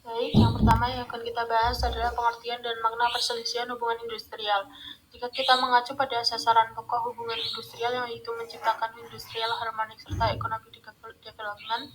Baik, yang pertama yang akan kita bahas adalah pengertian dan makna perselisihan hubungan industrial. Jika kita mengacu pada sasaran pokok hubungan industrial yaitu menciptakan industrial harmonik serta economic development,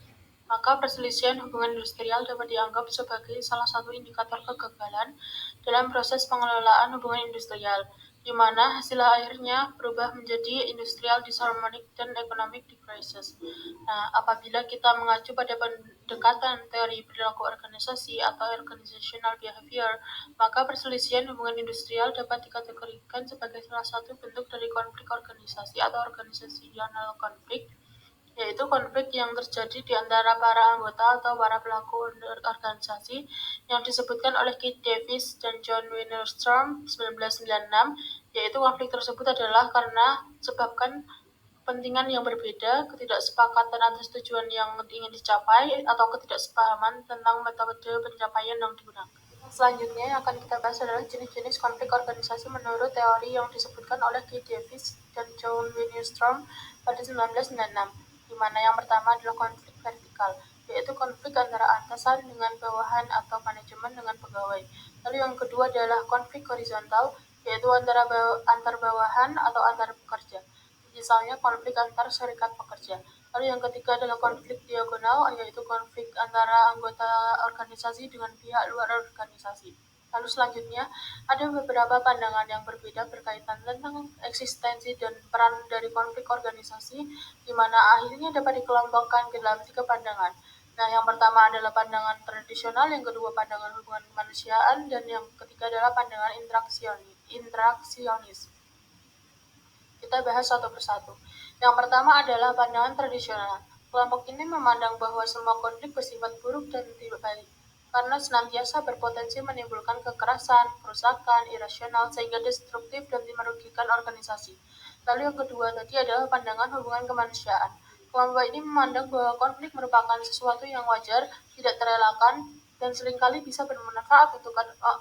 maka perselisihan hubungan industrial dapat dianggap sebagai salah satu indikator kegagalan dalam proses pengelolaan hubungan industrial, di mana hasil akhirnya berubah menjadi industrial disharmonic dan economic crisis. Nah, apabila kita mengacu pada pendekatan teori perilaku organisasi atau organizational behavior, maka perselisihan hubungan industrial dapat dikategorikan sebagai salah satu bentuk dari konflik organisasi atau organisasional konflik, yaitu konflik yang terjadi di antara para anggota atau para pelaku organisasi yang disebutkan oleh Keith Davis dan John Winterstrom 1996, yaitu konflik tersebut adalah karena sebabkan kepentingan yang berbeda, ketidaksepakatan atas tujuan yang ingin dicapai, atau ketidaksepahaman tentang metode pencapaian yang digunakan. Selanjutnya yang akan kita bahas adalah jenis-jenis konflik organisasi menurut teori yang disebutkan oleh Keith Davis dan John Winterstrom pada 1996, di mana yang pertama adalah konflik vertikal, yaitu konflik antara atasan dengan bawahan atau manajemen dengan pegawai. Lalu yang kedua adalah konflik horizontal, yaitu antar bawahan atau antar pekerja, misalnya konflik antar serikat pekerja. Lalu yang ketiga adalah konflik diagonal, yaitu konflik antara anggota organisasi dengan pihak luar organisasi. Lalu selanjutnya, ada beberapa pandangan yang berbeda berkaitan tentang eksistensi dan peran dari konflik organisasi, di mana akhirnya dapat dikelompokkan ke dalam 3 pandangan. Nah, yang pertama adalah pandangan tradisional, yang kedua pandangan hubungan kemanusiaan, dan yang ketiga adalah pandangan interaksionis. Kita bahas satu persatu. Yang pertama adalah pandangan tradisional. Kelompok ini memandang bahwa semua konflik bersifat buruk dan tidak baik, karena senantiasa berpotensi menimbulkan kekerasan, kerusakan, irasional, sehingga destruktif dan merugikan organisasi. Lalu yang kedua tadi adalah pandangan hubungan kemanusiaan. Kelompok ini memandang bahwa konflik merupakan sesuatu yang wajar, tidak terelakkan, dan seringkali bisa bermanfaat untuk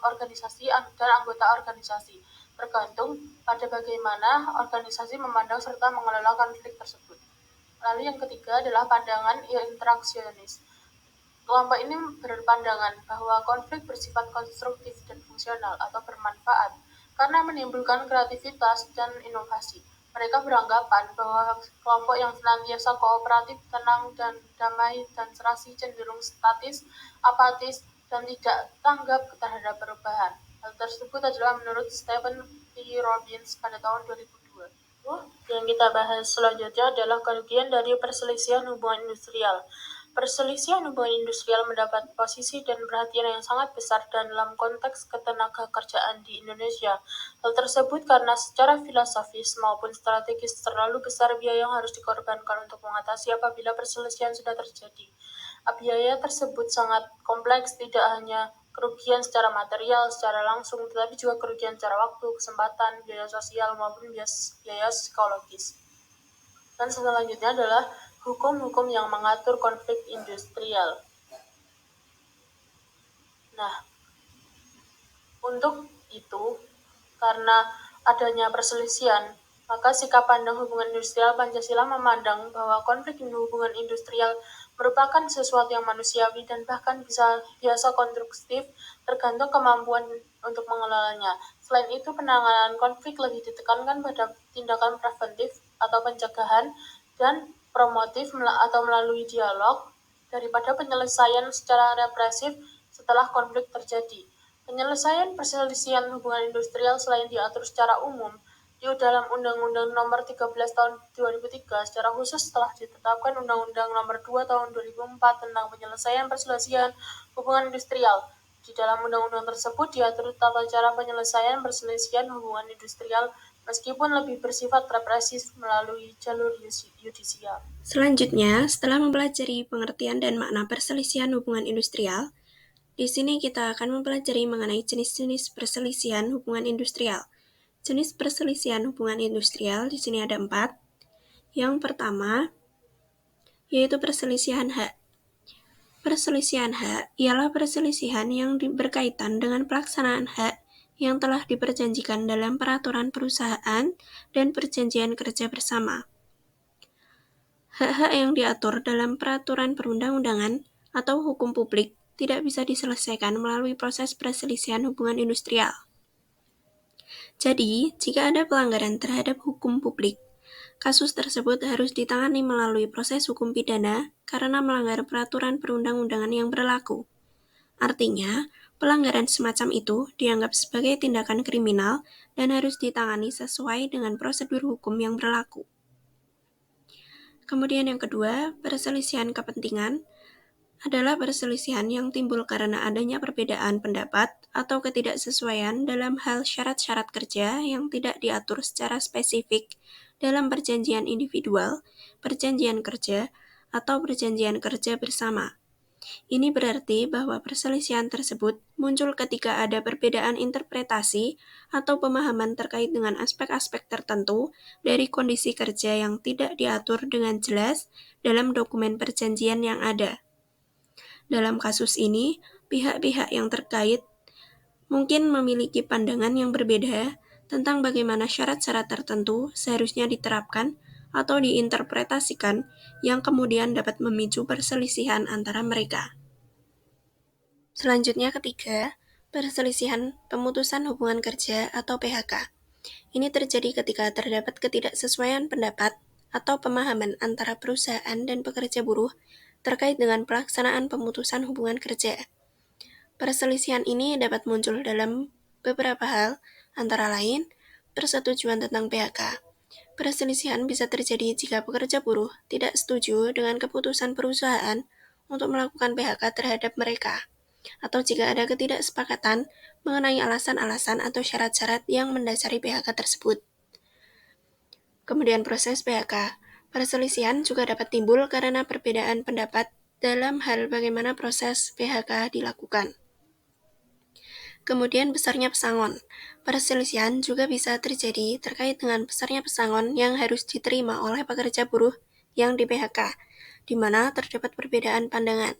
organisasi dan anggota organisasi, tergantung pada bagaimana organisasi memandang serta mengelola konflik tersebut. Lalu yang ketiga adalah pandangan interaksionis. Kelompok ini berpandangan bahwa konflik bersifat konstruktif dan fungsional atau bermanfaat karena menimbulkan kreativitas dan inovasi. Mereka beranggapan bahwa kelompok yang senantiasa kooperatif, tenang, dan damai, dan serasi cenderung statis, apatis, dan tidak tanggap terhadap perubahan. Hal tersebut adalah menurut Stephen P. Robbins pada tahun 2002. Yang kita bahas selanjutnya adalah kerugian dari perselisihan hubungan industrial. Perselisihan hubungan industrial mendapat posisi dan perhatian yang sangat besar dalam konteks ketenaga kerjaan di Indonesia. Hal tersebut karena secara filosofis maupun strategis terlalu besar biaya yang harus dikorbankan untuk mengatasi apabila perselisihan sudah terjadi. Biaya tersebut sangat kompleks, tidak hanya kerugian secara material, secara langsung, tetapi juga kerugian secara waktu, kesempatan, biaya sosial, maupun biaya psikologis. Dan selanjutnya adalah hukum-hukum yang mengatur konflik industrial. Nah, untuk itu, karena adanya perselisihan, maka sikap pandang hubungan industrial Pancasila memandang bahwa konflik hubungan industrial merupakan sesuatu yang manusiawi dan bahkan biasa konstruktif, tergantung kemampuan untuk mengelolanya. Selain itu, penanganan konflik lebih ditekankan pada tindakan preventif atau pencegahan dan promotif atau melalui dialog daripada penyelesaian secara represif setelah konflik terjadi. Penyelesaian perselisihan hubungan industrial selain diatur secara umum di dalam Undang-Undang Nomor 13 Tahun 2003, secara khusus telah ditetapkan Undang-Undang Nomor 2 Tahun 2004 tentang penyelesaian perselisihan hubungan industrial. Di dalam undang-undang tersebut diatur tata cara penyelesaian perselisihan hubungan industrial meskipun lebih bersifat represif melalui jalur yudisial. Selanjutnya, setelah mempelajari pengertian dan makna perselisihan hubungan industrial, di sini kita akan mempelajari mengenai jenis-jenis perselisihan hubungan industrial. Jenis perselisihan hubungan industrial di sini ada 4. Yang pertama, yaitu perselisihan hak. Perselisihan hak ialah perselisihan yang berkaitan dengan pelaksanaan hak yang telah diperjanjikan dalam peraturan perusahaan dan perjanjian kerja bersama. Hak-hak yang diatur dalam peraturan perundang-undangan atau hukum publik tidak bisa diselesaikan melalui proses perselisihan hubungan industrial. Jadi, jika ada pelanggaran terhadap hukum publik, kasus tersebut harus ditangani melalui proses hukum pidana karena melanggar peraturan perundang-undangan yang berlaku. Artinya, pelanggaran semacam itu dianggap sebagai tindakan kriminal dan harus ditangani sesuai dengan prosedur hukum yang berlaku. Kemudian yang kedua, perselisihan kepentingan adalah perselisihan yang timbul karena adanya perbedaan pendapat atau ketidaksesuaian dalam hal syarat-syarat kerja yang tidak diatur secara spesifik dalam perjanjian individual, perjanjian kerja, atau perjanjian kerja bersama. Ini berarti bahwa perselisihan tersebut muncul ketika ada perbedaan interpretasi atau pemahaman terkait dengan aspek-aspek tertentu dari kondisi kerja yang tidak diatur dengan jelas dalam dokumen perjanjian yang ada. Dalam kasus ini, pihak-pihak yang terkait mungkin memiliki pandangan yang berbeda tentang bagaimana syarat-syarat tertentu seharusnya diterapkan atau diinterpretasikan yang kemudian dapat memicu perselisihan antara mereka. Selanjutnya ketiga, perselisihan pemutusan hubungan kerja atau PHK. Ini terjadi ketika terdapat ketidaksesuaian pendapat atau pemahaman antara perusahaan dan pekerja buruh terkait dengan pelaksanaan pemutusan hubungan kerja. Perselisihan ini dapat muncul dalam beberapa hal, antara lain persetujuan tentang PHK. Perselisihan bisa terjadi jika pekerja buruh tidak setuju dengan keputusan perusahaan untuk melakukan PHK terhadap mereka, atau jika ada ketidaksepakatan mengenai alasan-alasan atau syarat-syarat yang mendasari PHK tersebut. Kemudian proses PHK. Perselisihan juga dapat timbul karena perbedaan pendapat dalam hal bagaimana proses PHK dilakukan. Kemudian besarnya pesangon. Perselisihan juga bisa terjadi terkait dengan besarnya pesangon yang harus diterima oleh pekerja buruh yang di PHK, di mana terdapat perbedaan pandangan.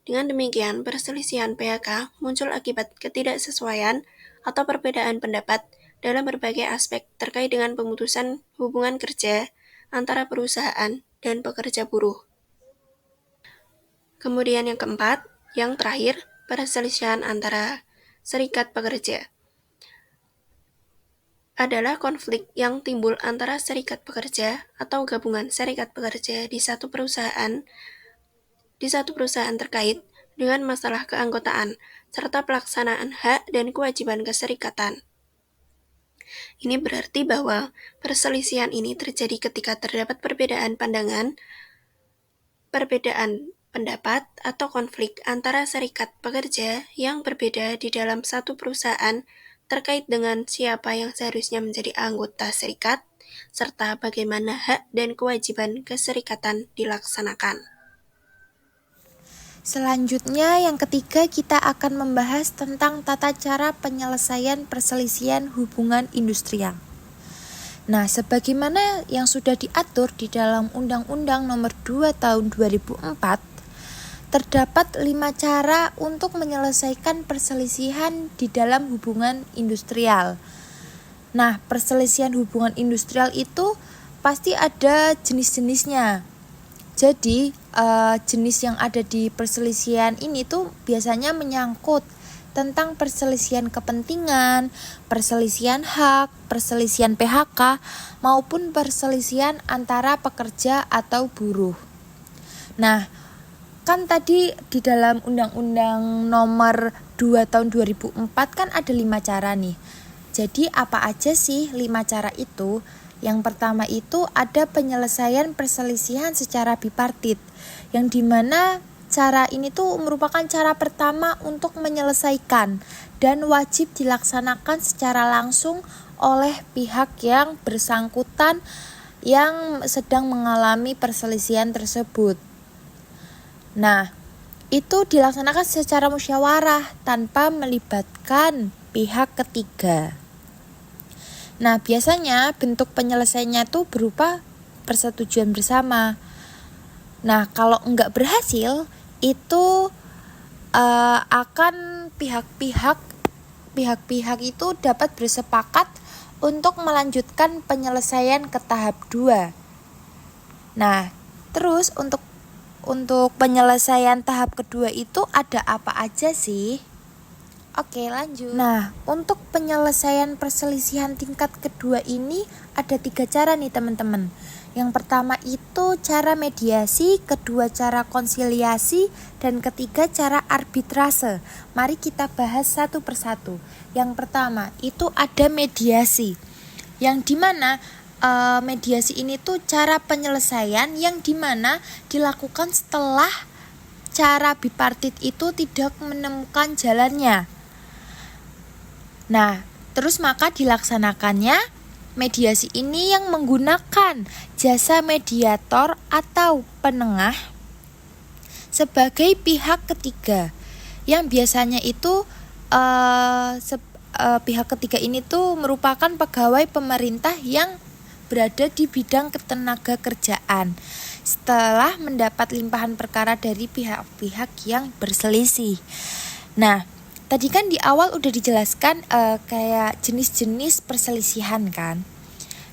Dengan demikian, perselisihan PHK muncul akibat ketidaksesuaian atau perbedaan pendapat dalam berbagai aspek terkait dengan pemutusan hubungan kerja antara perusahaan dan pekerja buruh. Kemudian yang keempat, yang terakhir, perselisihan antara serikat pekerja adalah konflik yang timbul antara serikat pekerja atau gabungan serikat pekerja di satu perusahaan terkait dengan masalah keanggotaan serta pelaksanaan hak dan kewajiban keserikatan. Ini berarti bahwa perselisihan ini terjadi ketika terdapat perbedaan pandangan, perbedaan pendapat, atau konflik antara serikat pekerja yang berbeda di dalam satu perusahaan terkait dengan siapa yang seharusnya menjadi anggota serikat, serta bagaimana hak dan kewajiban keserikatan dilaksanakan. Selanjutnya, yang ketiga kita akan membahas tentang tata cara penyelesaian perselisihan hubungan industrial. Nah, sebagaimana yang sudah diatur di dalam Undang-Undang Nomor 2 Tahun 2004, terdapat 5 cara untuk menyelesaikan perselisihan di dalam hubungan industrial. Nah, perselisihan hubungan industrial itu pasti ada jenis-jenisnya. Jadi, jenis yang ada di perselisihan ini tuh biasanya menyangkut tentang perselisihan kepentingan, perselisihan hak, perselisihan PHK, maupun perselisihan antara pekerja atau buruh. Nah, kan tadi di dalam Undang-Undang Nomor 2 Tahun 2004 kan ada 5 cara nih. Jadi apa aja sih 5 cara itu? Yang pertama itu ada penyelesaian perselisihan secara bipartit, yang dimana cara ini tuh merupakan cara pertama untuk menyelesaikan dan wajib dilaksanakan secara langsung oleh pihak yang bersangkutan yang sedang mengalami perselisihan tersebut. Nah, itu dilaksanakan secara musyawarah tanpa melibatkan pihak ketiga. Nah, biasanya bentuk penyelesaiannya itu berupa persetujuan bersama. Nah, kalau enggak berhasil, itu akan pihak-pihak itu dapat bersepakat untuk melanjutkan penyelesaian ke tahap 2. Nah, terus untuk untuk penyelesaian tahap kedua itu ada apa aja sih? Oke, lanjut. Nah, untuk penyelesaian perselisihan tingkat kedua ini ada 3 cara nih teman-teman. Yang pertama itu cara mediasi, kedua cara konsiliasi, dan ketiga cara arbitrase. Mari kita bahas satu persatu. Yang pertama itu ada mediasi, yang dimana mediasi ini tuh cara penyelesaian yang dimana dilakukan setelah cara bipartit itu tidak menemukan jalannya. Nah, terus maka dilaksanakannya mediasi ini yang menggunakan jasa mediator atau penengah sebagai pihak ketiga, yang biasanya itu pihak ketiga ini tuh merupakan pegawai pemerintah yang berada di bidang ketenaga kerjaan setelah mendapat limpahan perkara dari pihak-pihak yang berselisih. Nah, tadi kan di awal udah dijelaskan kayak jenis-jenis perselisihan kan.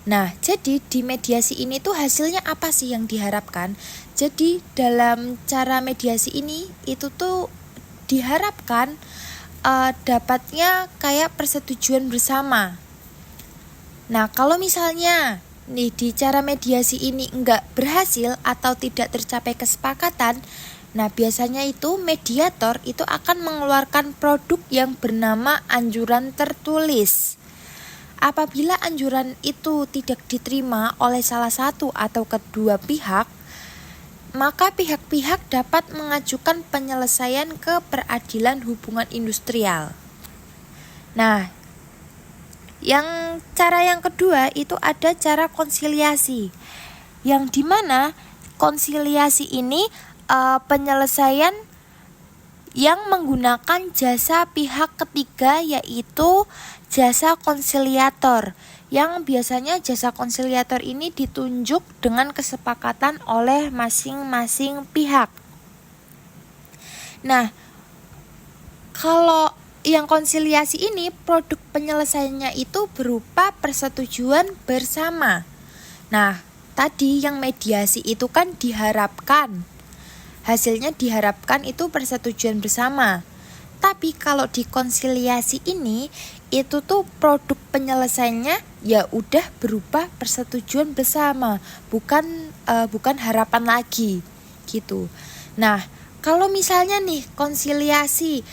Nah, jadi di mediasi ini tuh hasilnya apa sih yang diharapkan? Jadi dalam cara mediasi ini itu tuh diharapkan dapatnya kayak persetujuan bersama. Nah, kalau misalnya nih di cara mediasi ini enggak berhasil atau tidak tercapai kesepakatan, nah biasanya itu mediator itu akan mengeluarkan produk yang bernama anjuran tertulis. Apabila anjuran itu tidak diterima oleh salah satu atau kedua pihak, maka pihak-pihak dapat mengajukan penyelesaian ke peradilan hubungan industrial. Nah, cara yang kedua itu ada cara konsiliasi, yang dimana konsiliasi ini penyelesaian yang menggunakan jasa pihak ketiga, yaitu jasa konsiliator, yang biasanya jasa konsiliator ini ditunjuk dengan kesepakatan oleh masing-masing pihak. Nah, kalau yang konsiliasi ini produk penyelesaiannya itu berupa persetujuan bersama. Nah, tadi yang mediasi itu kan hasilnya diharapkan itu persetujuan bersama. Tapi kalau di konsiliasi ini itu tuh produk penyelesaiannya ya udah berupa persetujuan bersama, bukan harapan lagi gitu. Nah, kalau misalnya nih konsiliasi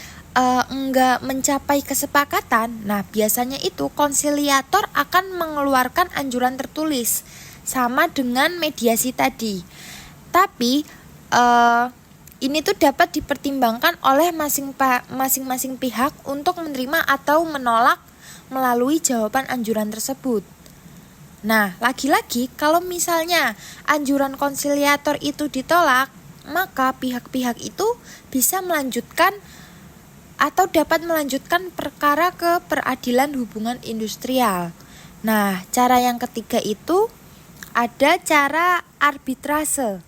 enggak mencapai kesepakatan, nah biasanya itu konsiliator akan mengeluarkan anjuran tertulis sama dengan mediasi tadi. Tapi ini tuh dapat dipertimbangkan oleh masing-masing pihak untuk menerima atau menolak melalui jawaban anjuran tersebut. Nah, lagi-lagi kalau misalnya anjuran konsiliator itu ditolak, maka pihak-pihak itu bisa melanjutkan atau dapat melanjutkan perkara ke peradilan hubungan industrial. Nah, cara yang ketiga itu ada cara arbitrase,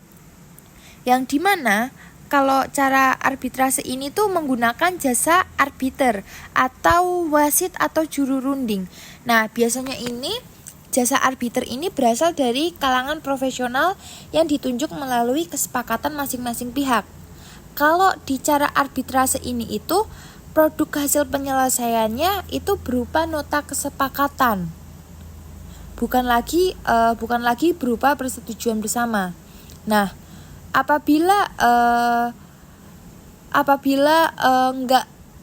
yang dimana kalau cara arbitrase ini tuh menggunakan jasa arbiter atau wasit atau juru runding. Nah, biasanya ini jasa arbiter ini berasal dari kalangan profesional yang ditunjuk melalui kesepakatan masing-masing pihak. Kalau di cara arbitrase ini itu produk hasil penyelesaiannya itu berupa nota kesepakatan, bukan lagi berupa persetujuan bersama. Nah, apabila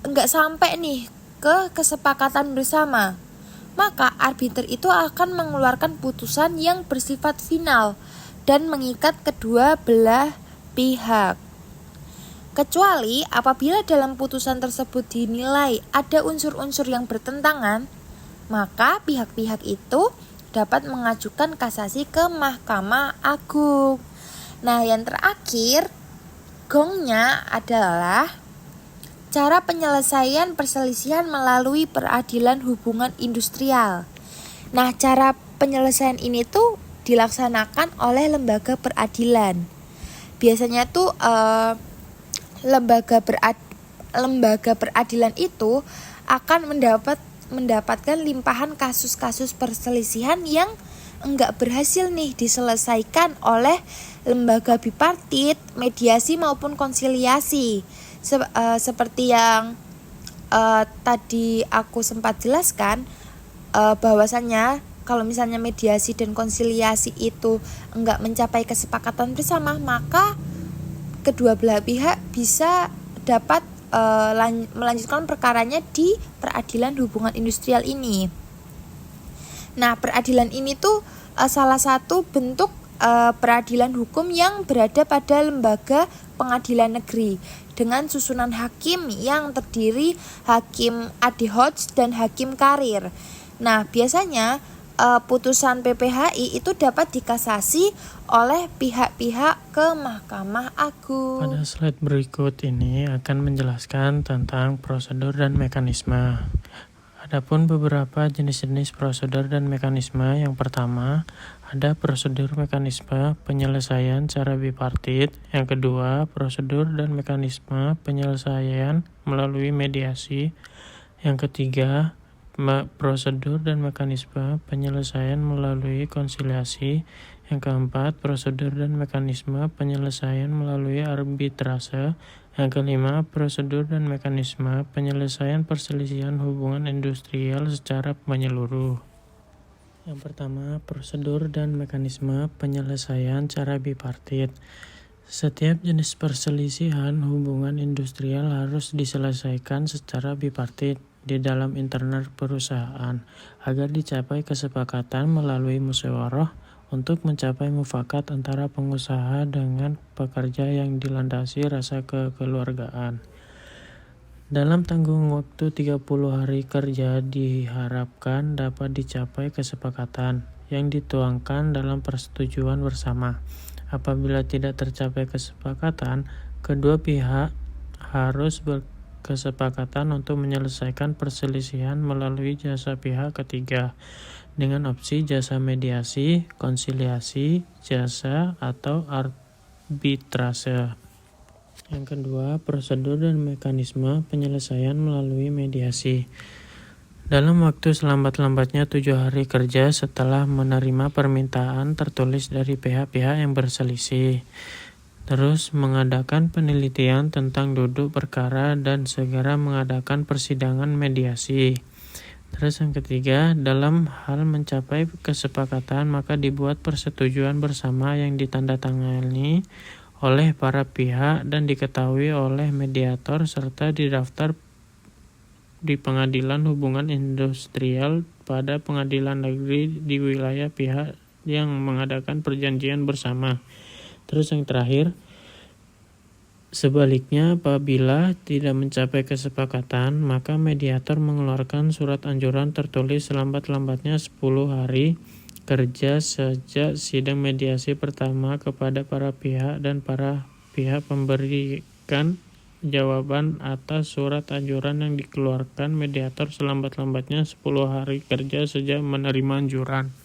nggak sampai nih ke kesepakatan bersama, maka arbiter itu akan mengeluarkan putusan yang bersifat final dan mengikat kedua belah pihak. Kecuali apabila dalam putusan tersebut dinilai ada unsur-unsur yang bertentangan, maka pihak-pihak itu dapat mengajukan kasasi ke Mahkamah Agung. Nah, yang terakhir, gongnya adalah cara penyelesaian perselisihan melalui peradilan hubungan industrial. Nah, cara penyelesaian ini tuh dilaksanakan oleh lembaga peradilan. Biasanya tuh lembaga peradilan itu akan mendapatkan limpahan kasus-kasus perselisihan yang enggak berhasil nih diselesaikan oleh lembaga bipartit, mediasi maupun konsiliasi. Seperti yang tadi aku sempat jelaskan, bahwasannya kalau misalnya mediasi dan konsiliasi itu enggak mencapai kesepakatan bersama, maka kedua belah pihak bisa dapat melanjutkan perkaranya di peradilan hubungan industrial ini. Nah, peradilan ini tuh salah satu bentuk peradilan hukum yang berada pada lembaga pengadilan negeri dengan susunan hakim yang terdiri hakim ad hoc dan hakim karir. Nah, biasanya putusan PPHI itu dapat dikasasi oleh pihak-pihak ke Mahkamah Agung. Pada slide berikut ini akan menjelaskan tentang prosedur dan mekanisme. Adapun beberapa jenis-jenis prosedur dan mekanisme. Yang pertama, ada prosedur mekanisme penyelesaian secara bipartit. Yang kedua, prosedur dan mekanisme penyelesaian melalui mediasi. Yang ketiga, prosedur dan mekanisme penyelesaian melalui konsiliasi. Yang keempat, prosedur dan mekanisme penyelesaian melalui arbitrase. Yang kelima, prosedur dan mekanisme penyelesaian perselisihan hubungan industrial secara menyeluruh. Yang pertama, prosedur dan mekanisme penyelesaian secara bipartit. Setiap jenis perselisihan hubungan industrial harus diselesaikan secara bipartit di dalam internal perusahaan agar dicapai kesepakatan melalui musyawarah untuk mencapai mufakat antara pengusaha dengan pekerja yang dilandasi rasa kekeluargaan. Dalam tanggung waktu 30 hari kerja diharapkan dapat dicapai kesepakatan yang dituangkan dalam persetujuan bersama. Apabila tidak tercapai kesepakatan, kedua pihak harus berkesepakatan untuk menyelesaikan perselisihan melalui jasa pihak ketiga dengan opsi jasa mediasi, konsiliasi, jasa atau arbitrase. Yang kedua, prosedur dan mekanisme penyelesaian melalui mediasi. Dalam waktu selambat-lambatnya 7 hari kerja setelah menerima permintaan tertulis dari pihak-pihak yang berselisih. Terus mengadakan penelitian tentang duduk perkara dan segera mengadakan persidangan mediasi. Terus yang ketiga, dalam hal mencapai kesepakatan maka dibuat persetujuan bersama yang ditandatangani oleh para pihak dan diketahui oleh mediator serta didaftar di pengadilan hubungan industrial pada pengadilan negeri di wilayah pihak yang mengadakan perjanjian bersama. Terus yang terakhir, sebaliknya, apabila tidak mencapai kesepakatan, maka mediator mengeluarkan surat anjuran tertulis selambat-lambatnya 10 hari kerja sejak sidang mediasi pertama kepada para pihak dan para pihak memberikan jawaban atas surat anjuran yang dikeluarkan mediator selambat-lambatnya 10 hari kerja sejak menerima anjuran.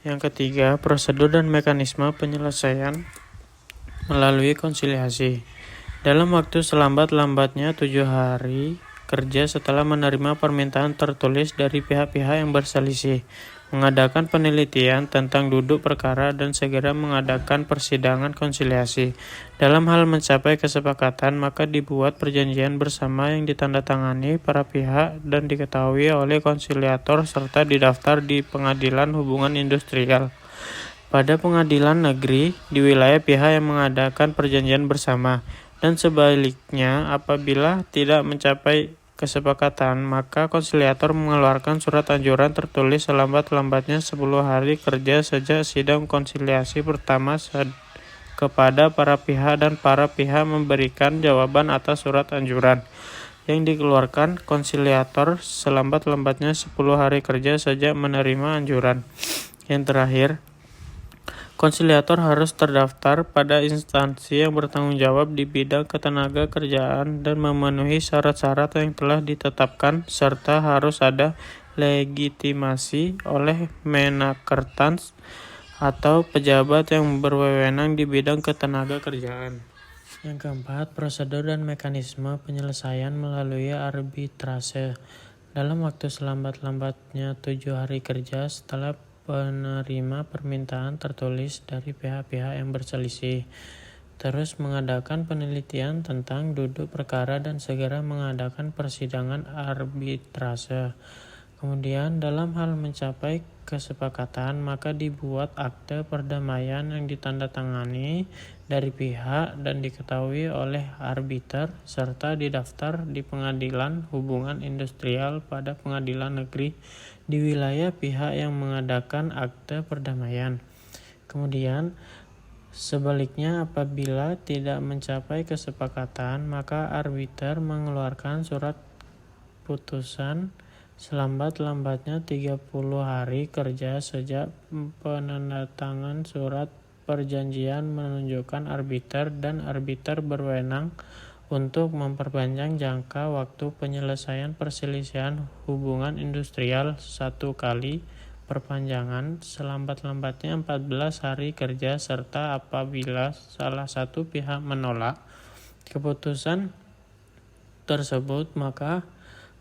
Yang ketiga, prosedur dan mekanisme penyelesaian melalui konsiliasi. Dalam waktu selambat-lambatnya 7 hari kerja setelah menerima permintaan tertulis dari pihak-pihak yang berselisih, mengadakan penelitian tentang duduk perkara dan segera mengadakan persidangan konsiliasi. Dalam hal mencapai kesepakatan, maka dibuat perjanjian bersama yang ditandatangani para pihak dan diketahui oleh konsiliator serta didaftar di pengadilan hubungan industrial pada pengadilan negeri di wilayah pihak yang mengadakan perjanjian bersama. Dan sebaliknya, apabila tidak mencapai kesepakatan, maka konsiliator mengeluarkan surat anjuran tertulis selambat-lambatnya 10 hari kerja sejak sidang konsiliasi pertama kepada para pihak dan para pihak memberikan jawaban atas surat anjuran yang dikeluarkan konsiliator selambat-lambatnya 10 hari kerja sejak menerima anjuran. Yang terakhir, konsiliator harus terdaftar pada instansi yang bertanggung jawab di bidang ketenaga kerjaan dan memenuhi syarat-syarat yang telah ditetapkan serta harus ada legitimasi oleh Menakertas atau pejabat yang berwenang di bidang ketenaga kerjaan. Yang keempat, prosedur dan mekanisme penyelesaian melalui arbitrase. Dalam waktu selambat-lambatnya 7 hari kerja setelah penerima permintaan tertulis dari pihak-pihak yang berselisih. Terus mengadakan penelitian tentang duduk perkara dan segera mengadakan persidangan arbitrase. Kemudian dalam hal mencapai kesepakatan maka dibuat akte perdamaian yang ditandatangani dari pihak dan diketahui oleh arbiter serta didaftar di pengadilan hubungan industrial pada pengadilan negeri di wilayah pihak yang mengadakan akte perdamaian. Kemudian sebaliknya, apabila tidak mencapai kesepakatan, maka arbiter mengeluarkan surat putusan selambat-lambatnya 30 hari kerja sejak penandatangan surat perjanjian menunjukkan arbiter, dan arbiter berwenang untuk memperpanjang jangka waktu penyelesaian perselisihan hubungan industrial 1 kali perpanjangan selambat-lambatnya 14 hari kerja, serta apabila salah satu pihak menolak keputusan tersebut maka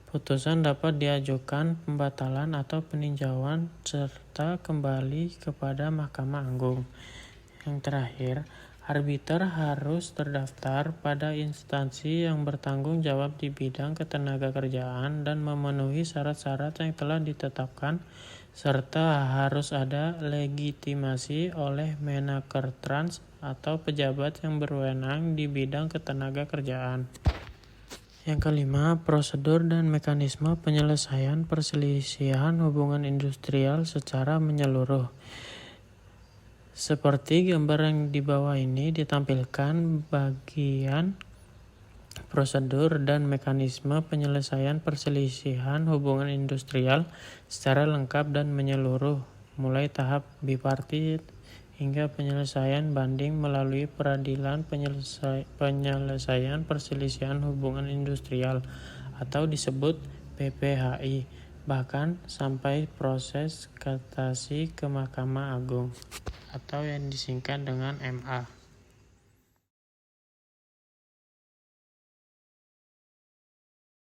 putusan dapat diajukan pembatalan atau peninjauan serta kembali kepada Mahkamah Agung. Yang terakhir, arbiter harus terdaftar pada instansi yang bertanggung jawab di bidang ketenagakerjaan dan memenuhi syarat-syarat yang telah ditetapkan, serta harus ada legitimasi oleh Menakertrans atau pejabat yang berwenang di bidang ketenagakerjaan. Yang kelima, prosedur dan mekanisme penyelesaian perselisihan hubungan industrial secara menyeluruh. Seperti gambar yang di bawah ini ditampilkan bagian prosedur dan mekanisme penyelesaian perselisihan hubungan industrial secara lengkap dan menyeluruh, mulai tahap bipartit hingga penyelesaian banding melalui peradilan penyelesaian perselisihan hubungan industrial atau disebut PPHI, bahkan sampai proses kasasi ke Mahkamah Agung atau yang disingkat dengan MA.